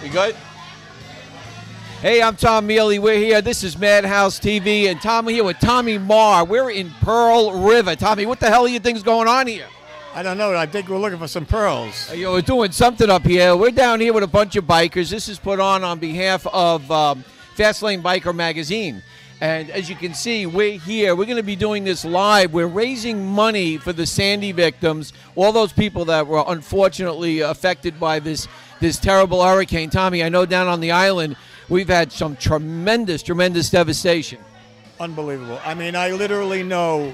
We good? Hey, I'm Tom Mealy. We're here. This is Madhouse TV, and Tom, we're here with Tommy Marr. We're in Pearl River. Tommy, what the hell do you think's going on here? I don't know. I think we're looking for some pearls. We're doing something up here. We're down here with a bunch of bikers. This is put on behalf of Fast Lane Biker Magazine. And as you can see, we're here. We're going to be doing this live. We're raising money for the Sandy victims, all those people that were unfortunately affected by this terrible hurricane. Tommy, I know down on the island, we've had some tremendous devastation. Unbelievable. I mean, I literally know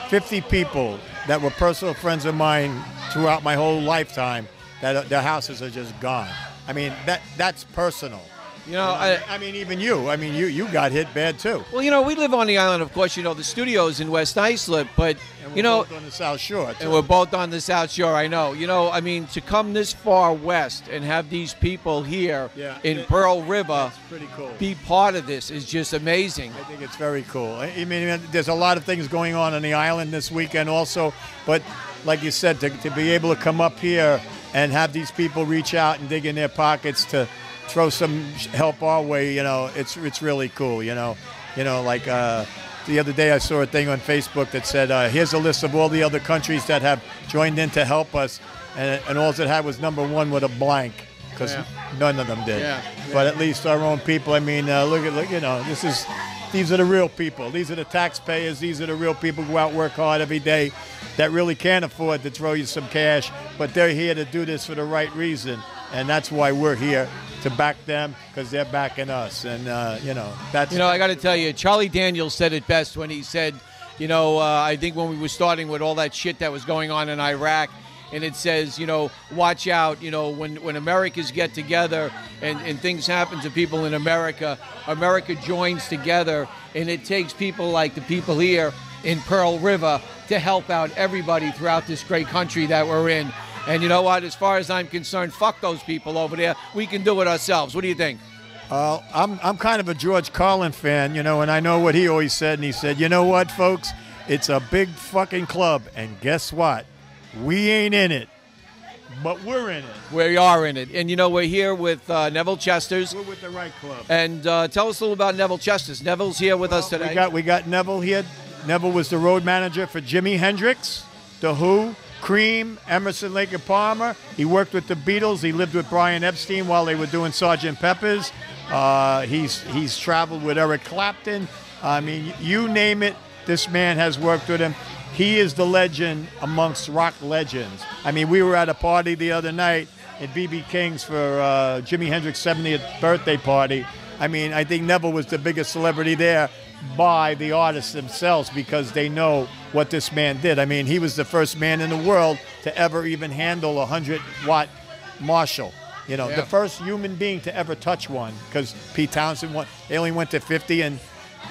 50 people that were personal friends of mine throughout my whole lifetime that their houses are just gone. I mean, that's personal. You know, I mean, even you. I mean, you got hit bad too. Well, you know, we live on the island, of course. You know, the studio's in West Islip, but And you know, both on the South Shore. Too. and we're both on the South Shore. I know. You know, I mean, to come this far west and have these people here in Pearl River, that's pretty cool. Be part of this is just amazing. I think it's very cool. I mean, there's a lot of things going on the island this weekend also, but like you said, to be able to come up here and have these people reach out and dig in their pockets to throw some help our way, you know, it's really cool, you know, like the other day I saw a thing on Facebook that said, here's a list of all the other countries that have joined in to help us, and all it had was number one with a blank, because none of them did. But at least our own people, I mean, look, you know, these are the real people. These are the taxpayers. These are the real people who go out work hard every day that really can't afford to throw you some cash, but they're here to do this for the right reason, and that's why we're here, to back them, because they're backing us. And, you know, that's... You know, I got to tell you, Charlie Daniels said it best when he said, you know, I think when we were starting with all that shit that was going on in Iraq, and it says, you know, watch out, you know, when Americans get together and things happen to people in America, America joins together, and it takes people like the people here in Pearl River to help out everybody throughout this great country that we're in. And you know what? As far as I'm concerned, fuck those people over there. We can do it ourselves. What do you think? I'm kind of a George Carlin fan, you know, and I know what he always said. And he said, you know what, folks? It's a big fucking club. And guess what? We ain't in it, but we're in it. We are in it. And, you know, we're here with Neville Chesters. We're with the right club. And tell us a little about Neville Chesters. Neville's here with us today. We got Neville here. Neville was the road manager for Jimi Hendrix, The Who, Cream, Emerson, Lake and Palmer. He worked with the Beatles. He lived with Brian Epstein while they were doing Sgt. Pepper's. He's traveled with Eric Clapton. I mean, you name it, this man has worked with him. He is the legend amongst rock legends. I mean, we were at a party the other night at B.B. King's for Jimi Hendrix's 70th birthday party. I mean, I think Neville was the biggest celebrity there by the artists themselves, because they know what this man did. I mean, he was the first man in the world to ever even handle a 100-watt Marshall. You know, the first human being to ever touch one, because Pete Townsend, they only went to 50, and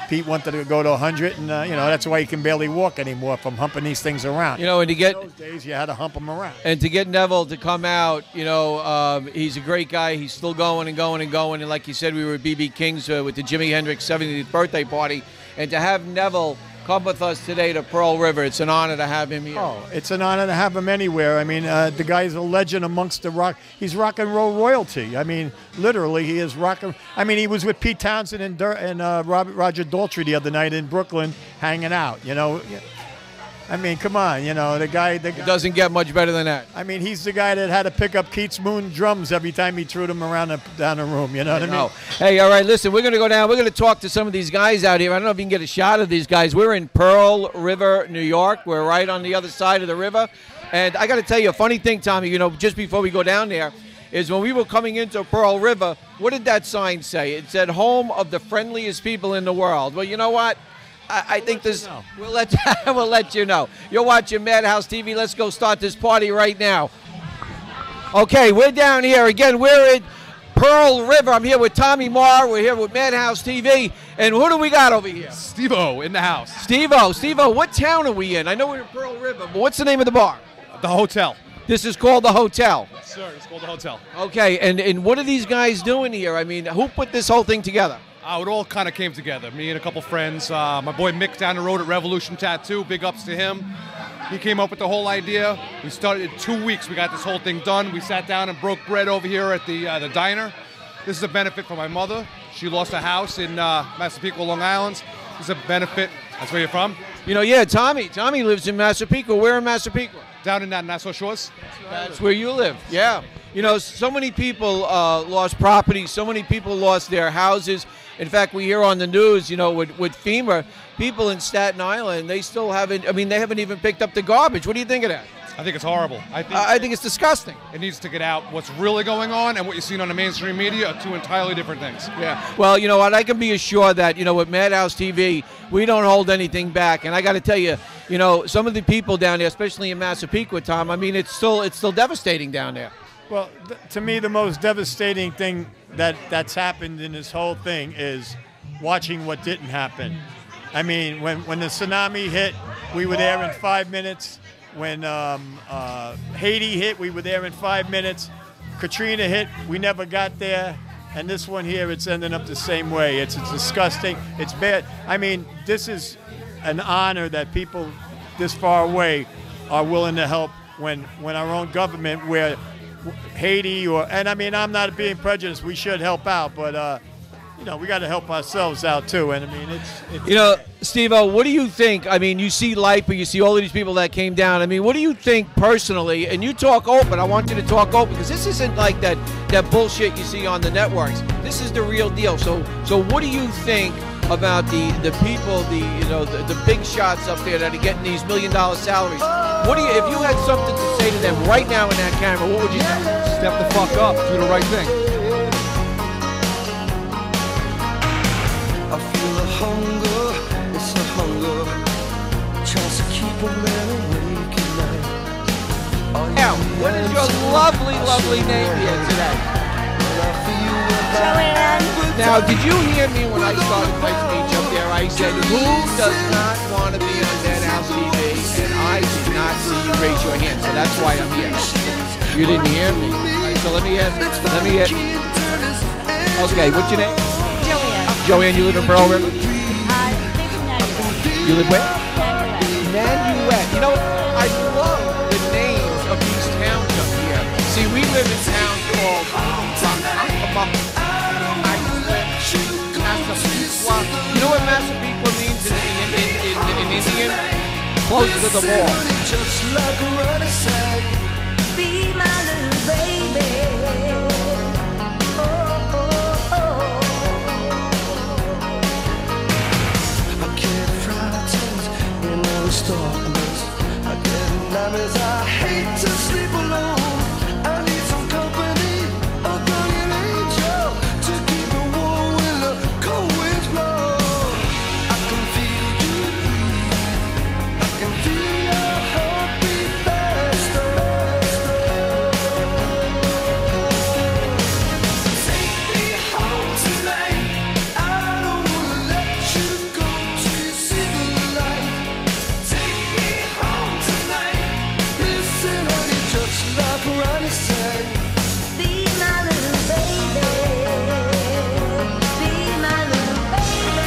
Pete wanted to go to 100, and, you know, that's why he can barely walk anymore from humping these things around. You know, and to get... In those days, you had to hump them around. And to get Neville to come out, you know, he's a great guy. He's still going and going and going. And like you said, we were at B.B. King's with the Jimi Hendrix 70th birthday party. And to have Neville come with us today to Pearl River, it's an honor to have him here. Oh, it's an honor to have him anywhere. I mean, the guy's a legend amongst the rock. He's rock and roll royalty. I mean, literally, he is rock and... I mean, he was with Pete Townsend and Roger Daltrey the other night in Brooklyn hanging out, you know. I mean, come on, you know, the guy... It doesn't get much better than that. I mean, he's the guy that had to pick up Keats Moon drums every time he threw them around down the room, you know what I mean? Hey, all right, listen, we're going to go down. We're going to talk to some of these guys out here. I don't know if you can get a shot of these guys. We're in Pearl River, New York. We're right on the other side of the river. And I got to tell you a funny thing, Tommy, you know, just before we go down there, is when we were coming into Pearl River, what did that sign say? It said, home of the friendliest people in the world. Well, you know what? I think this. We'll let you know. You're watching Madhouse TV. Let's go start this party right now. Okay, we're down here again. We're in Pearl River. I'm here with Tommy Marr. We're here with Madhouse TV. And who do we got over here? Steve-O in the house. Steve-O, what town are we in? I know we're in Pearl River, but what's the name of the bar? The Hotel. This is called the Hotel. Yes, sir. It's called the Hotel. Okay, and what are these guys doing here? I mean, who put this whole thing together? It all kind of came together. Me and a couple friends. My boy Mick down the road at Revolution Tattoo. Big ups to him. He came up with the whole idea. We started in 2 weeks. We got this whole thing done. We sat down and broke bread over here at the diner. This is a benefit for my mother. She lost a house in Massapequa, Long Island. This is a benefit. That's where you're from? You know, yeah, Tommy lives in Massapequa. Where in Massapequa? Down in Nassau Shores. That's where you live. Yeah. You know, so many people lost property. So many people lost their houses. In fact, we hear on the news, you know, with FEMA, people in Staten Island, they still haven't, I mean, they haven't even picked up the garbage. What do you think of that? I think it's horrible. I think it's disgusting. It needs to get out. What's really going on and what you're seeing on the mainstream media are two entirely different things. Yeah. Well, you know what? I can be assured that, you know, with Madhouse TV, we don't hold anything back. And I got to tell you, you know, some of the people down there, especially in Massapequa, Tom, I mean, it's still devastating down there. Well, to me, the most devastating thing that's happened in this whole thing is watching what didn't happen. I mean, when the tsunami hit, we were there in 5 minutes. When Haiti hit, we were there in 5 minutes. Katrina hit, we never got there. And this one here, it's ending up the same way. It's disgusting. It's bad. I mean, this is an honor that people this far away are willing to help when our own government, where Haiti and I mean, I'm not being prejudiced. We should help out, but you know, we got to help ourselves out too. And I mean, it's you know, Steve-O, what do you think? I mean, you see LIPA, you see all of these people that came down. I mean, what do you think personally? And you talk open. I want you to talk open because this isn't like that bullshit you see on the networks. This is the real deal. So what do you think about the people, the big shots up there that are getting these $1 million salaries? What do you, if you had something to say to them right now in that camera, what would you say? Step the fuck up, do the right thing. I feel the hunger, it's the hunger, tries to keep a man awake at night. Now, what is your lovely name here today? Joanne. Now, did you hear me when I started my speech up there? I said, who does not want to be on Madhouse TV? And I did not see you raise your hand, so that's why I'm here. You didn't hear me. All right, so let me ask. Okay, what's your name? Joanne. Joanne, you live in Pearl River? You live where? Nanuet. You know, I love the names of these towns up here. See, we live in towns called Massapequa. You know what Massapequa means in Indian? Close to the ball. Be my little baby. Darkness, I get nightmares. I hate to sleep alone. I need some company, a guardian angel to keep me warm when the cold winds blow. I can feel you breathe. I can feel your heartbeat faster. Take me home tonight. I don't wanna let you go till you see the light. Like Ronnie said, Be my little baby. Be my little baby.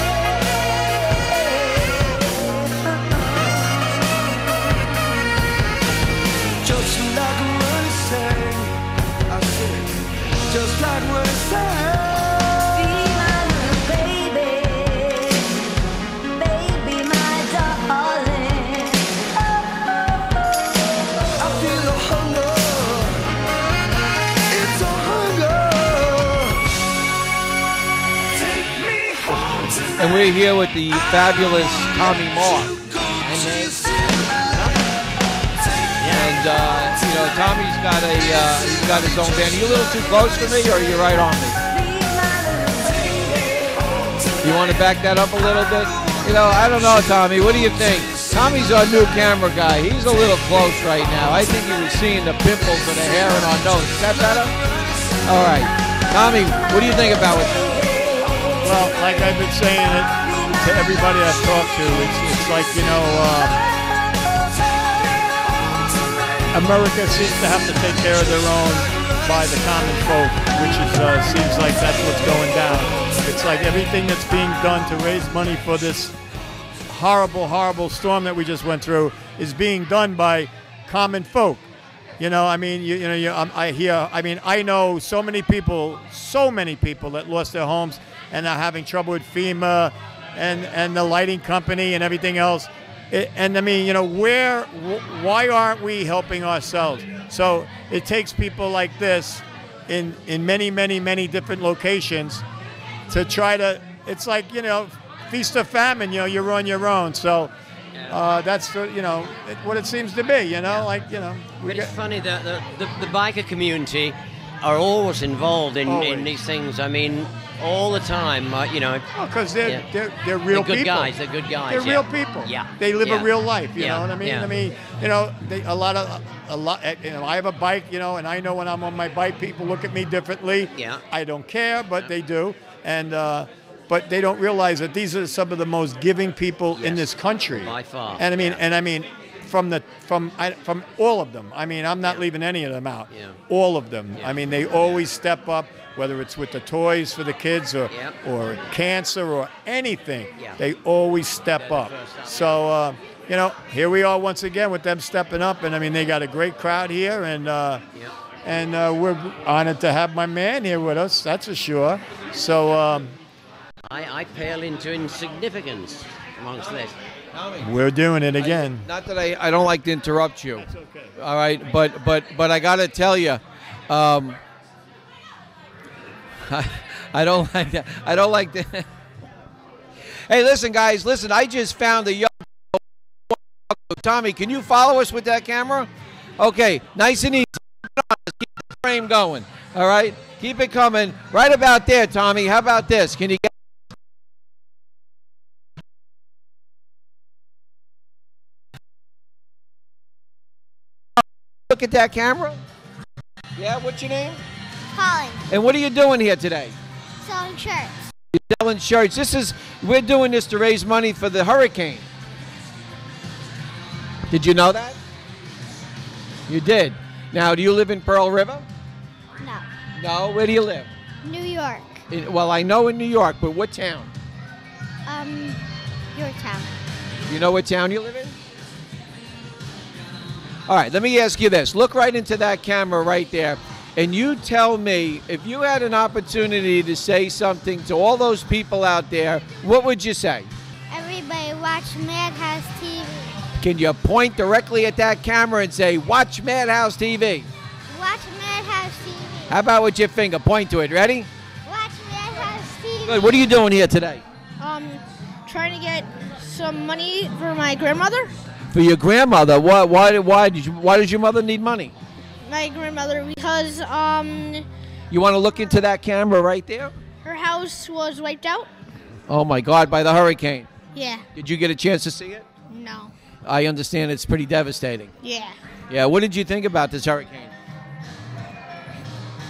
just like Ronnie said, I said, just like Ronnie said. Be my little baby. Baby, my darling. I feel the hunger, it's a hunger. Take me home tonight. And we're here with the fabulous Tommy Marr. And you know, Tommy's got he's got his own band. Are you a little too close for me, or are you right on me? You want to back that up a little bit? You know, I don't know, Tommy. What do you think? Tommy's our new camera guy. He's a little close right now. I think he was seeing the pimples of the hair in our nose. Is that better? All right. Tommy, what do you think about it? Well, like I've been saying it to everybody I've talked to, it's like, you know, America seems to have to take care of their own by the common folk, which seems like that's what's going down. It's like everything that's being done to raise money for this horrible, horrible storm that we just went through is being done by common folk. You know, I mean, I know so many people that lost their homes and are having trouble with FEMA and the lighting company and everything else. And I mean, you know, why aren't we helping ourselves? So it takes people like this in many, many, many different locations to try to, it's like, you know, feast or famine, you know, you're on your own. So that's, you know, what it seems to be, you know, like, you know. But it's funny that the biker community are always involved in these things. I mean, all the time, you know. Because they're real good people. Guys. They're good guys. They're real people. Yeah. They live Yeah. a real life. You Yeah. know what I mean? Yeah. I mean, you know, a lot. You know, I have a bike. You know, and I know when I'm on my bike, people look at me differently. Yeah. I don't care, but they do, and but they don't realize that these are some of the most giving people in this country. By far. And I mean, from all of them. I mean, I'm not leaving any of them out. Yeah. All of them. Yeah. I mean, they always step up, whether it's with the toys for the kids or cancer or anything. Yeah. They always step up. So, you know, here we are once again with them stepping up. And, I mean, they got a great crowd here. And, we're honored to have my man here with us, that's for sure. So I pale into insignificance amongst this. we're doing it again. Not that I don't like to interrupt you. That's okay. All right, but I got to tell you, I don't like that. I don't like that. Hey, listen, guys, listen. I just found a young Tommy. Can you follow us with that camera? Okay, nice and easy. Keep the frame going. All right, keep it coming. Right about there, Tommy. How about this? Can you get? Look at that camera. Yeah, what's your name? Colin, And what are you doing here today? selling shirts. You're selling shirts. We're doing this to raise money for the hurricane. Did you know that? You did. Now, do you live in Pearl River? No, No. Where do you live? New York. Well, I know in New York, but what town? Yorktown. You know what town you live in? All right, let me ask you this. Look right into that camera right there, and you tell me, if you had an opportunity to say something to all those people out there, what would you say? Everybody watch Madhouse TV. Can you point directly at that camera and say, watch Madhouse TV? Watch Madhouse TV. How about with your finger? Point to it. Ready? Watch Madhouse TV. Good. What are you doing here today? Trying to get some money for my grandmother. For your grandmother. Why does your mother need money? My grandmother, because You want to look into that camera right there? her house was wiped out. Oh my God, by the hurricane. Yeah. Did you get a chance to see it? No. I understand it's pretty devastating. Yeah. Yeah, what did you think about this hurricane?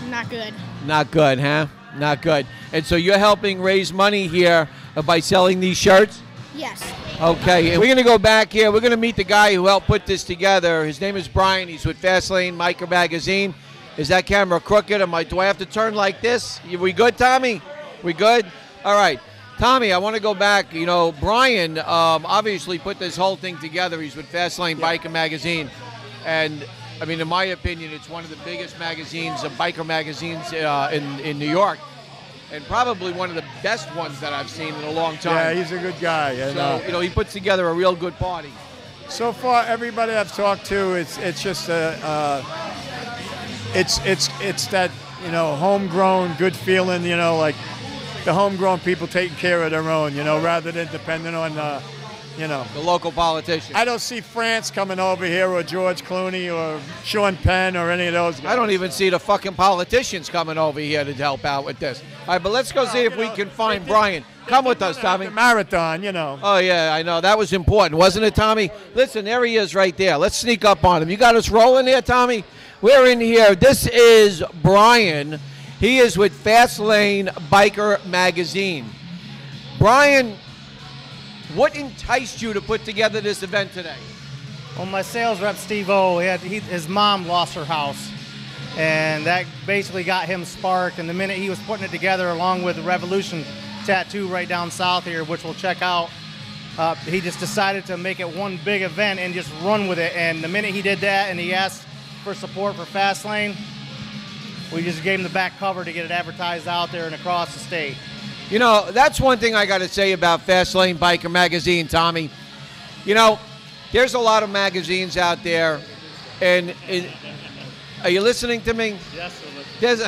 Not good. Not good, huh? Not good. And so you're helping raise money here by selling these shirts? Yes. Okay, and we're going to go back here. We're going to meet the guy who helped put this together. His name is Brian. He's with Fastlane Biker Magazine. Is that camera crooked? Do I have to turn like this? We good, Tommy? We good? All right. Tommy, I want to go back. You know, Brian obviously put this whole thing together. He's with Fastlane Biker Magazine. And, I mean, in my opinion, it's one of the biggest magazines, biker magazines in New York. And probably one of the best ones that I've seen in a long time. Yeah, he's a good guy. And, So, you know, he puts together a real good party. so far, everybody I've talked to, it's just it's that, you know, homegrown good feeling. You know, like the homegrown people taking care of their own. You know, rather than depending on you know. The local politician. I don't see France coming over here, or George Clooney, or Sean Penn, or any of those guys. I don't even see the fucking politicians coming over here to help out with this. All right, but let's go see if we can find Brian. Come with us, Tommy. The marathon, you know. Oh, yeah, I know. That was important, wasn't it, Tommy? Listen, there he is right there. Let's sneak up on him. You got us rolling there, Tommy? We're in here. This is Brian. He is with Fastlane Biker Magazine. Brian, what enticed you to put together this event today? Well, my sales rep, Steve O, his mom lost her house, and that basically got him sparked. And the minute he was putting it together, along with the Revolution tattoo right down south here, which we'll check out, he just decided to make it one big event and just run with it. And the minute he did that and he asked for support for Fastlane, we just gave him the back cover to get it advertised out there and across the state. You know, that's one thing I got to say about Fastlane Biker Magazine, Tommy. You know, there's a lot of magazines out there, and are you listening to me? Yes, sir. There's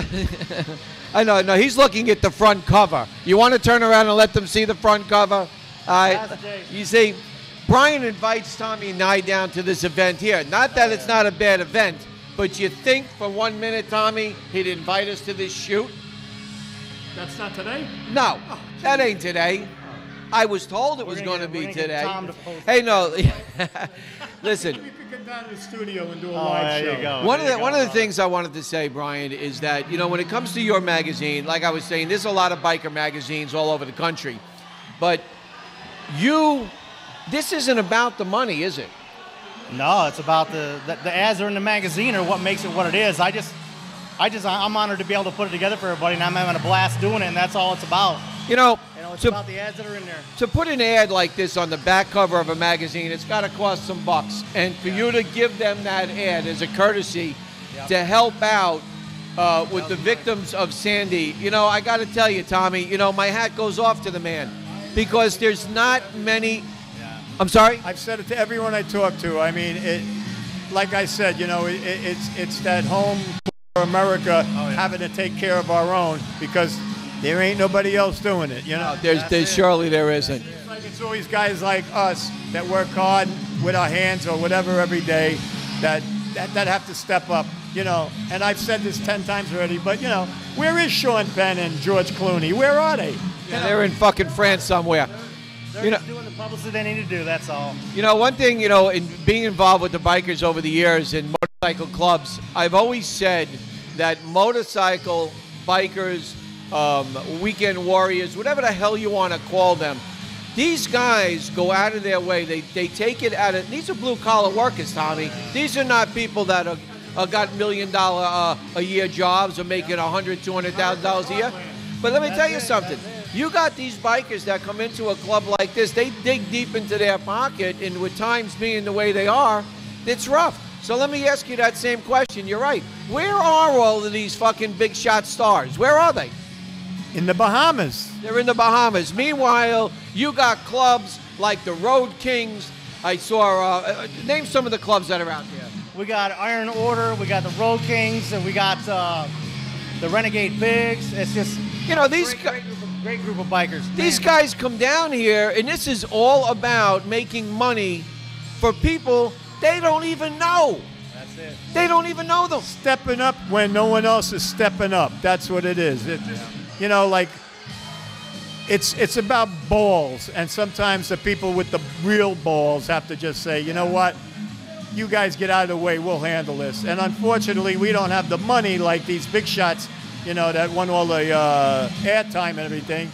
I know, no, he's looking at the front cover. You want to turn around and let them see the front cover? You see, Brian invites Tommy and I down to this event here. Not that it's not a bad event, but you think for 1 minute, Tommy, he'd invite us to this shoot? That's not today? No, that ain't today. I was told it was going to be today. Hey, no, listen. We could get down to the studio and do a Oh, live there show. you go. One of the things I wanted to say, Brian, is that, you know, when it comes to your magazine, like I was saying, there's a lot of biker magazines all over the country. But this isn't about the money, is it? No, it's about the ads are in the magazine are what makes it what it is. I'm honored to be able to put it together for everybody, and I'm having a blast doing it, and that's all it's about. You know, It's about the ads that are in there. to put an ad like this on the back cover of a magazine, it's got to cost some bucks. And for you to give them that ad as a courtesy to help out with the victims of Sandy, you know, I got to tell you, Tommy, you know, my hat goes off to the man because there's not many. I'm sorry? I've said it to everyone I talk to. I mean, like I said, you know, it's that home for America having to take care of our own because there ain't nobody else doing it, you know. There's surely there isn't. It's always guys like us that work hard with our hands or whatever every day that have to step up, you know. And I've said this 10 times already, but, you know, where is Sean Penn and George Clooney? Where are they? They're in fucking France somewhere. They're just doing the publicity they need to do, that's all. You know, one thing, you know, in being involved with the bikers over the years in motorcycle clubs, I've always said that motorcycle bikers, weekend warriors, whatever the hell you want to call them, these guys go out of their way. They take it out of, these are blue collar workers, Tommy. These are not people that are got $1 million a year jobs or making $100,000, $200,000 a year. But let me tell you something. You got these bikers that come into a club like this, they dig deep into their pocket, and with times being the way they are, it's rough. So let me ask you that same question. You're right. Where are all of these fucking big shot stars? Where are they? In the Bahamas. They're in the Bahamas. Meanwhile, you got clubs like the Road Kings. I saw, name some of the clubs that are out there. We got Iron Order, we got the Road Kings, and we got the Renegade Pigs. It's just, you know, these great group of bikers. These guys come down here, and this is all about making money for people they don't even know. That's it. They don't even know them. Stepping up when no one else is stepping up. That's what it is. You know, like, it's about balls, and sometimes the people with the real balls have to just say, you know what, you guys get out of the way, we'll handle this. And unfortunately, we don't have the money like these big shots, you know, that won all the airtime and everything.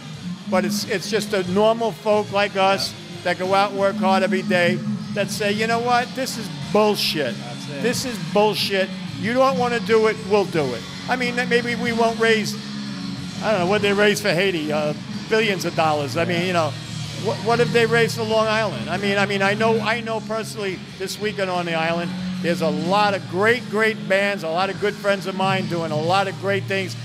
But it's just a normal folk like us that go out and work hard every day that say, you know what, this is bullshit. This is bullshit. You don't want to do it, we'll do it. I mean, maybe we won't raise, I don't know, what they raise for Haiti, billions of dollars. I mean, you know, what if they raised for Long Island? I mean, I know personally this weekend on the island, there's a lot of great bands, a lot of good friends of mine doing a lot of great things.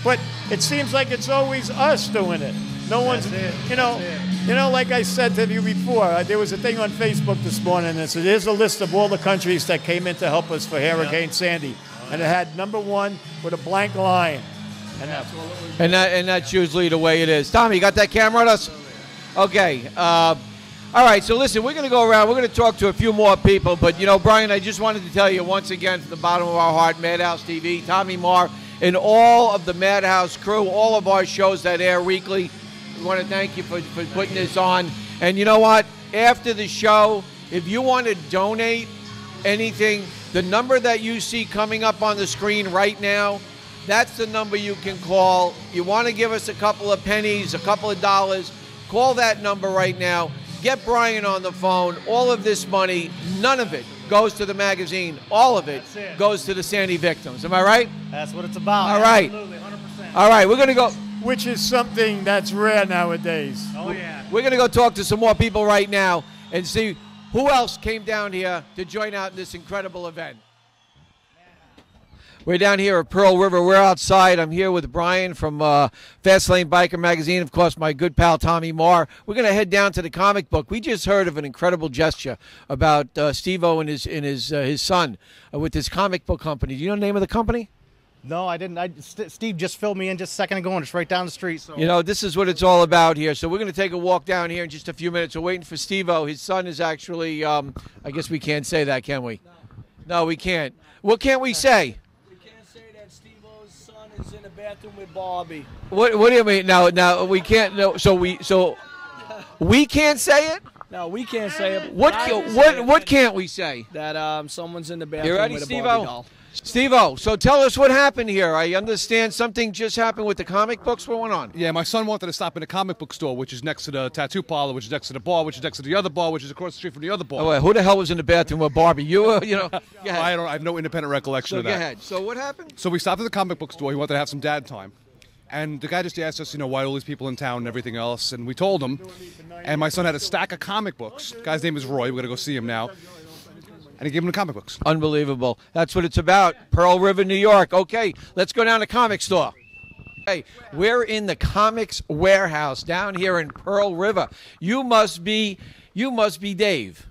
But it seems like it's always us doing it. No one's, you know, like I said to you before, there was a thing on Facebook this morning that said, here's a list of all the countries that came in to help us for Hurricane Sandy. And it had #1 with a blank line. And that's all it was. And that's usually the way it is. Tommy, you got that camera on us? Okay. All right, so listen, we're going to go around. We're going to talk to a few more people. But, you know, Brian, I just wanted to tell you once again from the bottom of our heart, Madhouse TV, Tommy Marr, and all of the Madhouse crew, all of our shows that air weekly, we want to thank you for putting this on. And you know what? After the show, if you want to donate anything, the number that you see coming up on the screen right now, that's the number you can call. You want to give us a couple of pennies, a couple of dollars, call that number right now. Get Brian on the phone. All of this money, none of it goes to the magazine. All of it goes to the Sandy victims. Am I right? That's what it's about. All right. Absolutely, 100%. All right, we're going to go. which is something that's rare nowadays. Oh, yeah. We're going to go talk to some more people right now and see who else came down here to join out in this incredible event. We're down here at Pearl River. We're outside. I'm here with Brian from Fast Lane Biker Magazine. Of course, my good pal Tommy Marr. We're going to head down to the comic book. We just heard of an incredible gesture about Steve-O and his son with his comic book company. Do you know the name of the company? No, I didn't. Steve just filled me in just a second ago, and it's right down the street. So. You know, this is what it's all about here. So we're going to take a walk down here in just a few minutes. We're waiting for Steve-O. His son is actually, I guess we can't say that, can we? No, we can't. What can't we say? Is in the bathroom with Bobby. What do you mean? Now we can't. No, so we can't say it. No, we can't say it. What can't we say? That someone's in the bathroom You ready, with a Steve-O? Barbie doll. Steve-O, so tell us what happened here. I understand something just happened with the comic books. What went on? Yeah, my son wanted to stop in a comic book store, which is next to the tattoo parlor, which is next to the bar, which is next to the other bar, which is across the street from the other bar. Oh, wait, who the hell was in the bathroom with Barbie? Go ahead. I have no independent recollection So of go that. ahead. So what happened? So we stopped at the comic book store. He wanted to have some dad time. And the guy just asked us, why all these people in town and everything else. And we told him. And my son had a stack of comic books. The guy's name is Roy. We're going to go see him now. And he gave him the comic books. Unbelievable. That's what it's about. Pearl River, New York. Okay, let's go down to the comic store. Hey, we're in the comics warehouse down here in Pearl River. You must be Dave.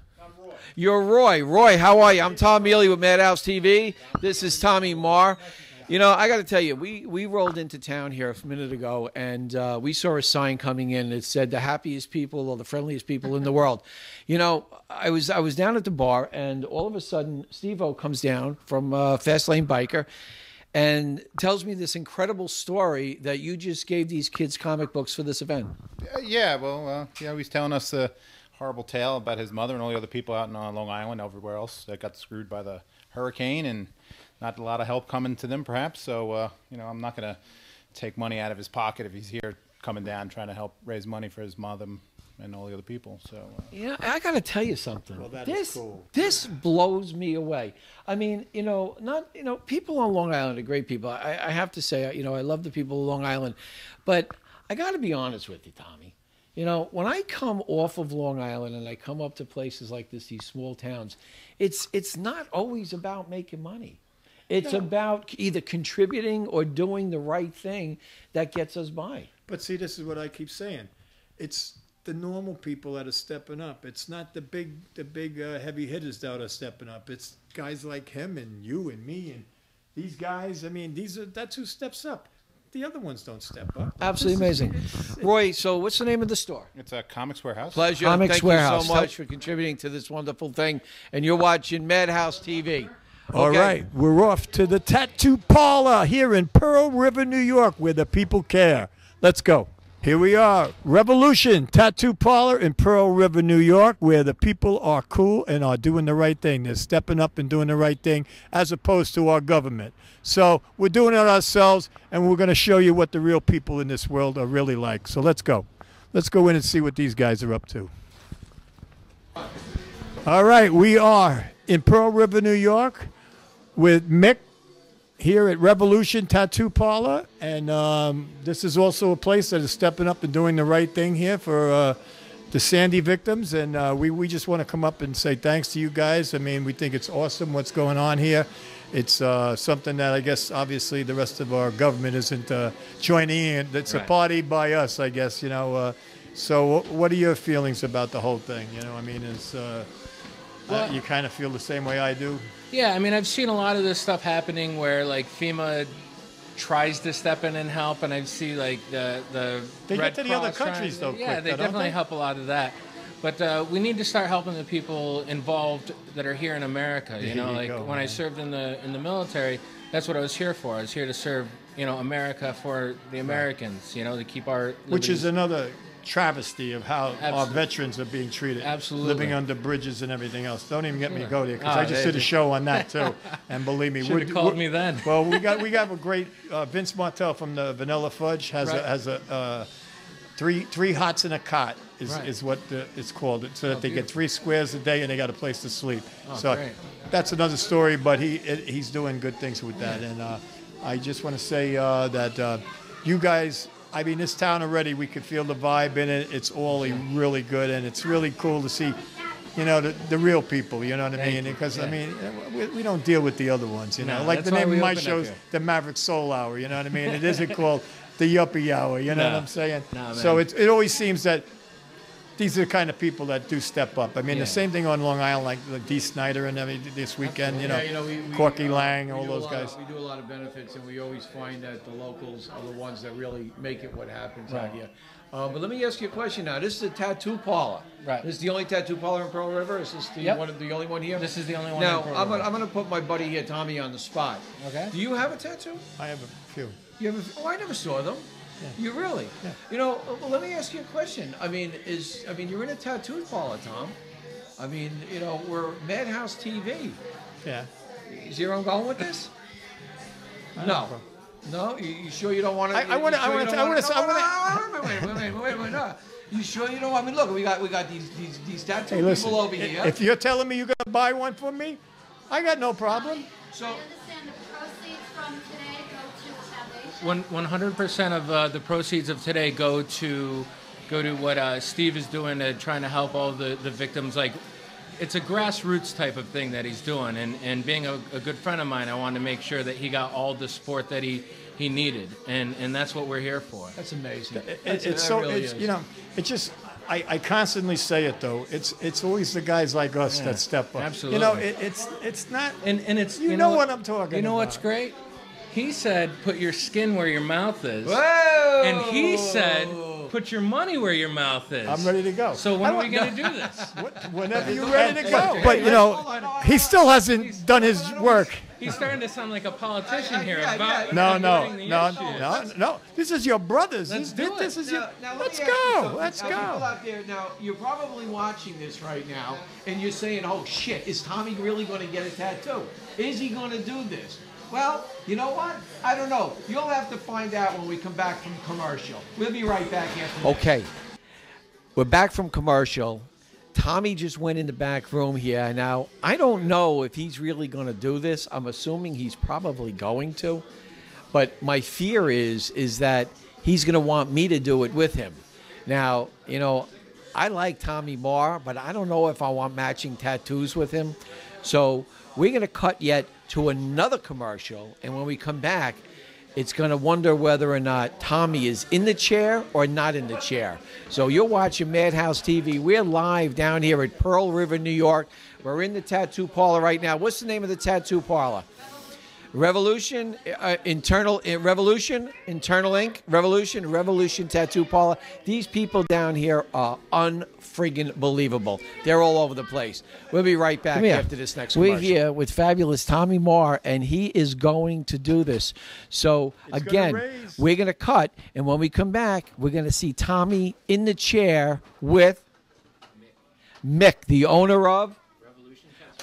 You're Roy. Roy, how are you? I'm Tom Mealy with Madhouse TV. This is Tommy Marr. I got to tell you, we rolled into town here a minute ago, and we saw a sign coming in that said the happiest people or the friendliest people in the world. I was down at the bar, and all of a sudden, Steve-O comes down from Fast Lane Biker and tells me this incredible story that you just gave these kids comic books for this event. Yeah, well, he's telling us a horrible tale about his mother and all the other people out in Long Island, everywhere else that got screwed by the hurricane, and not a lot of help coming to them, perhaps. So, I'm not going to take money out of his pocket if he's here coming down trying to help raise money for his mother and all the other people. So, I got to tell you something. Well, that is cool. This blows me away. I mean, people on Long Island are great people. I have to say, I love the people of Long Island, but I got to be honest with you, Tommy. When I come off of Long Island and I come up to places like this, these small towns, it's not always about making money. It's about either contributing or doing the right thing that gets us by. But see, this is what I keep saying. It's the normal people that are stepping up. It's not the big heavy hitters that are stepping up. It's guys like him and you and me and these guys. I mean, that's who steps up. The other ones don't step up. Absolutely amazing. Roy, so what's the name of the store? it's a Comics Warehouse. Pleasure. Comics Thank Warehouse. you so much for contributing to this wonderful thing. And you're watching Madhouse TV. All Okay. right, we're off to the tattoo parlor here in Pearl River, New York, where the people care. Let's go. Here we are, Revolution Tattoo Parlor in Pearl River, New York, where the people are cool and are doing the right thing. They're stepping up and doing the right thing as opposed to our government. So we're doing it ourselves, and we're going to show you what the real people in this world are really like. So let's go. Let's go in and see what these guys are up to. All right, we are in Pearl River, New York, with Mick here at Revolution Tattoo Parlor, and this is also a place that is stepping up and doing the right thing here for the Sandy victims, and we just want to come up and say thanks to you guys. I mean, we think it's awesome what's going on here. It's something that I guess obviously the rest of our government isn't joining in. It's a party by us, I guess, So what are your feelings about the whole thing? I mean, you kind of feel the same way I do? Yeah, I mean, I've seen a lot of this stuff happening where, like, FEMA tries to step in and help, and I see, like, the They Red get to the other Cross countries, though, Yeah, quick, they don't definitely they? help a lot of that. But we need to start helping the people involved that are here in America. There you Like, go, when I man. served in the military, that's what I was here for. I was here to serve, America for the Americans, to keep our Which is liberties. another travesty of how our Absolutely. veterans are being treated. Absolutely. Living under bridges and everything else. Don't even get me to Yeah. go there, because Oh, I just they did a just- show on that, too. And believe me, Should've called me then. Well, we got a great, Vince Martell from the Vanilla Fudge has Right. a three hots in a cot Right. is what it's called, so that they get 3 squares a day and they got a place to sleep. Oh, So great. that's another story, but he's doing good things with that. And I just want to say that you guys I mean, this town already, we could feel the vibe in it. It's all really good, and it's really cool to see, you know, the real people, you know what I mean? Because, I mean, we don't deal with the other ones, you know? No, Like that's the why name we of my open up show's here. the Maverick Soul Hour, you know what I mean? It isn't called the Yuppie Hour, you know No. what I'm saying? No, So man. it always seems that these are the kind of people that do step up. I mean, Yeah. the same thing on Long Island, like Dee Snyder and everything this weekend, you know, Corky Lang, all those guys. We do a lot of benefits, and we always find that the locals are the ones that really make it what happens out Right. here. But let me ask you a question now. This is a tattoo parlor. Right. This is the only tattoo parlor in Pearl River? Is this the, Yep. the only one here? This is the only one Now, in Pearl I'm River. going to put my buddy here, Tommy, on the spot. Okay. Do you have a tattoo? I have a few. You have oh, I never saw them. You really? Yeah. You know, well, let me ask you a question. I mean, you're in a tattoo parlor, Tom. I mean, you know, we're Madhouse TV. Yeah. You see where I'm going with this? No. No? You sure you don't want to? I wanna- Wait, wait, no. You sure you don't? I mean, look, we got these tattoo Hey, listen, people over here. if you're telling me you're going to buy one for me, I got no problem. So, Understand the proceeds from today go to the foundation. 100% of the proceeds of today go to what Steve is doing, trying to help all the victims. Like, it's a grassroots type of thing that he's doing, and being a good friend of mine, I wanted to make sure that he got all the support that he needed, and that's what we're here for. That's amazing. It's so, it's, you know, it just, I constantly say it though. It's always the guys like us Yeah, that step up. absolutely. You know, it's not. And it's You know what I'm talking You know about. what's great? He said, "Put your skin where your mouth is," Whoa! and he said, "Put your money where your mouth is." I'm ready to go. So when I are we want- going to do this? Whenever you're ready to go. But you know, he still hasn't done his work. He's starting to sound like a politician here. yeah, about No, avoiding the no, issues. no. This is your brothers. Let's This do this it. is your. Now, let Let's me ask you go. something. Let's Now, people go. out there, now, you're probably watching this right now, and you're saying, oh, shit, is Tommy really going to get a tattoo? Is he going to do this? Well, you know what? I don't know. You'll have to find out when we come back from commercial. We'll be right back after this. Okay. We're back from commercial. Tommy just went in the back room here. Now, I don't know if he's really going to do this. I'm assuming he's probably going to. But my fear is that he's going to want me to do it with him. Now, you know, I like Tommy Moore, but I don't know if I want matching tattoos with him. So we're going to cut yet to another commercial. And when we come back, it's going to wonder whether or not Tommy is in the chair or not in the chair. So you're watching Madhouse TV. We're live down here at Pearl River, New York. We're in the tattoo parlor right now. What's the name of the tattoo parlor? Revolution, Revolution Tattoo Parlor. These people down here are unfriggin' believable. They're all over the place. We'll be right back after this next commercial. We're here with fabulous Tommy Moore, and he is going to do this. So, again, we're going to cut, and when we come back, we're going to see Tommy in the chair with Mick, the owner of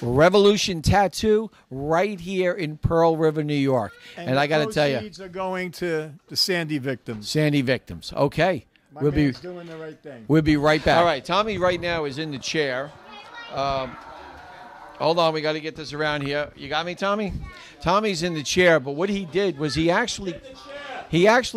Revolution Tattoo, right here in Pearl River, New York. And I got to tell you, proceeds are going to the Sandy victims. Sandy victims. Okay. My We'll be man's doing the right thing. We'll be right back. All right, Tommy right now is in the chair. Hold on, we got to get this around here. You got me, Tommy? Tommy's in the chair, but what he did was he actually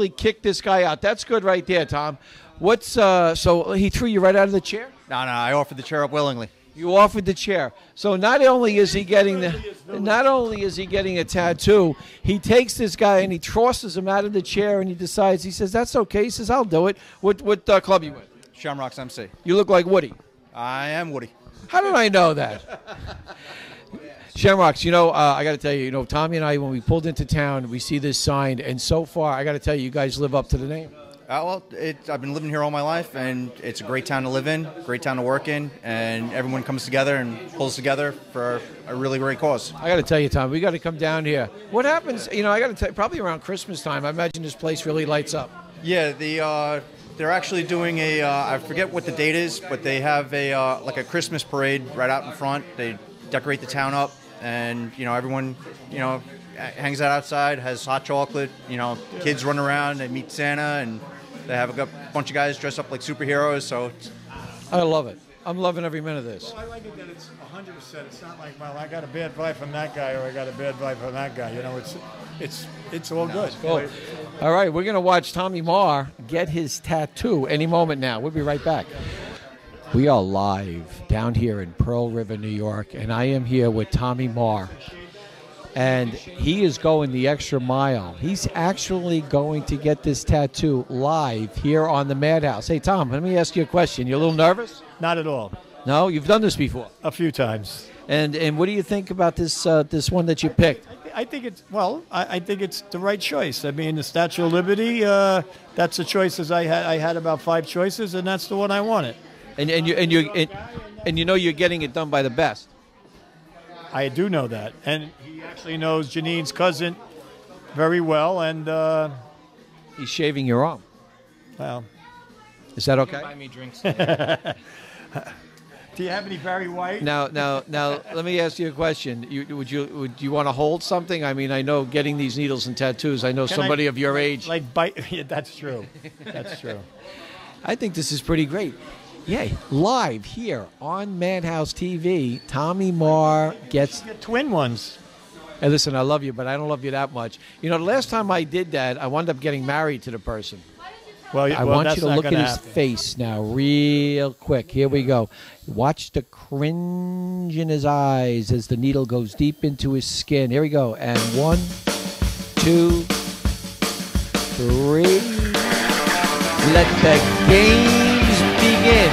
kicked this guy out. That's good right there, Tom. What's so he threw you right out of the chair? No, I offered the chair up willingly. You offered the chair. So not only is he getting a tattoo, he takes this guy and he tosses him out of the chair, and he decides, he says, that's okay. He says, I'll do it. What club you with? Shamrocks MC. You look like Woody. I am Woody. How did I know that? Shamrocks, you know, I got to tell you, Tommy and I, when we pulled into town, we see this sign, and so far, I got to tell you, you guys live up to the name. Well, I've been living here all my life, and it's a great town to live in, great town to work in, and everyone comes together and pulls together for a really great cause. I got to tell you, Tom, we got to come down here. What happens, I got to tell you, probably around Christmas time, I imagine this place really lights up. Yeah, they're actually doing I forget what the date is, but they have like a Christmas parade right out in front. They decorate the town up, and, everyone, hangs out outside, has hot chocolate, kids run around, they meet Santa, and they have a bunch of guys dressed up like superheroes, so I love it. I'm loving every minute of this. Well, I like it that it's 100%. It's not like, well, I got a bad vibe from that guy or I got a bad vibe from that guy. You know, it's all good. Cool. All right, we're going to watch Tommy Marr get his tattoo any moment now. We'll be right back. We are live down here in Pearl River, New York, and I am here with Tommy Marr. And he is going the extra mile. He's actually going to get this tattoo live here on the Madhouse. Hey, Tom, let me ask you a question. You a little nervous? Not at all. No? You've done this before? A few times. And what do you think about this this one that you picked? I think it's, well, I think it's the right choice. I mean, the Statue of Liberty, that's the choices I had. I had about 5 choices, and that's the one I wanted. And you know you're getting it done by the best. I do know that. And he actually knows Janine's cousin very well, and he's shaving your arm. Well, is that okay? Buy me drinks. Do you have any Barry White? Now, let me ask you a question. Would you want to hold something? I mean, I know getting these needles and tattoos. I know somebody of your age. Like bite. Yeah, that's true. That's true. I think this is pretty great. Yeah, live here on Madhouse TV, Tommy Marr gets twin ones. Hey, listen, I love you, but I don't love you that much. You know, the last time I did that, I wound up getting married to the person. Well, I want that's you to not look at gonna his happen. face now, real quick. Here we go. Watch the cringe in his eyes as the needle goes deep into his skin. Here we go. And 1, 2, 3. Let the games begin.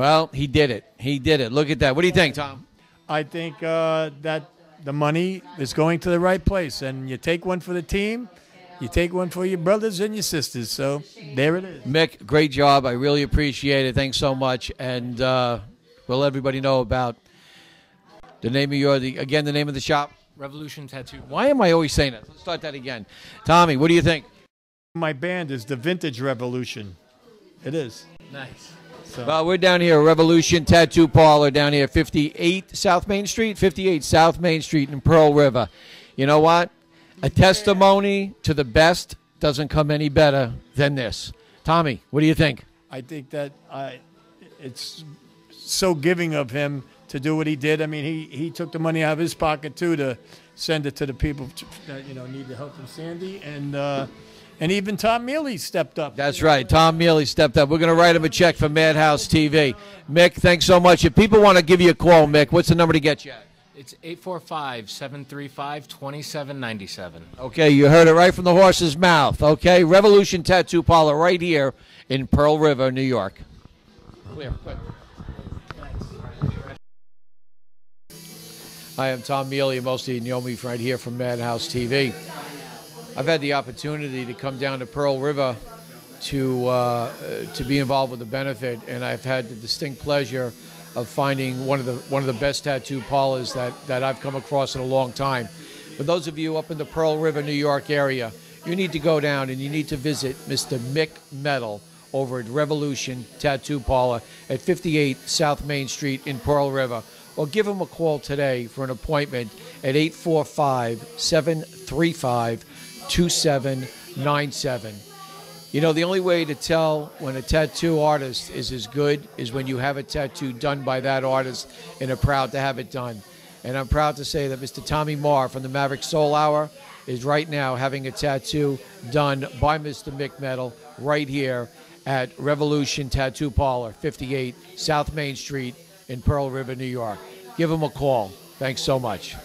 Well, he did it. He did it. Look at that. What do you think, Tom? I think that the money is going to the right place, and you take one for the team, you take one for your brothers and your sisters. So there it is. Mick, great job. I really appreciate it. Thanks so much. And we'll let everybody know about the name of the name of the shop. Revolution Tattoo. Why am I always saying that? Let's start that again. Tommy, what do you think? My band is the Vintage Revolution. It is. Nice. So. Well, we're down here, Revolution Tattoo Parlor, down here, 58 South Main Street, 58 South Main Street in Pearl River. You know what? A testimony to the best doesn't come any better than this. Tommy, what do you think? I think that it's so giving of him to do what he did. I mean, he took the money out of his pocket, too, to send it to the people that, need the help from Sandy. And even Tom Mealy stepped up. That's right. Tom Mealy stepped up. We're going to write him a check for Madhouse TV. Mick, thanks so much. If people want to give you a call, Mick, what's the number to get you at? It's 845-735-2797. Okay, you heard it right from the horse's mouth. Okay, Revolution Tattoo Parlor right here in Pearl River, New York. Clear. Good. Hi, I'm Tom Mealy. Most of you know me right here from Madhouse TV. I've had the opportunity to come down to Pearl River to be involved with the benefit, and I've had the distinct pleasure of finding one of the best tattoo parlors that I've come across in a long time. For those of you up in the Pearl River, New York area, you need to go down and you need to visit Mr. Mick Metal over at Revolution Tattoo Parlor at 58 South Main Street in Pearl River, or give him a call today for an appointment at 845-735-2797. The only way to tell when a tattoo artist is as good is when you have a tattoo done by that artist and are proud to have it done. And I'm proud to say that Mr. Tommy Marr from the Maverick Soul Hour is right now having a tattoo done by Mr. Mick Metal right here at Revolution Tattoo Parlor, 58 South Main Street in Pearl River, New York. Give him a call. Thanks so much.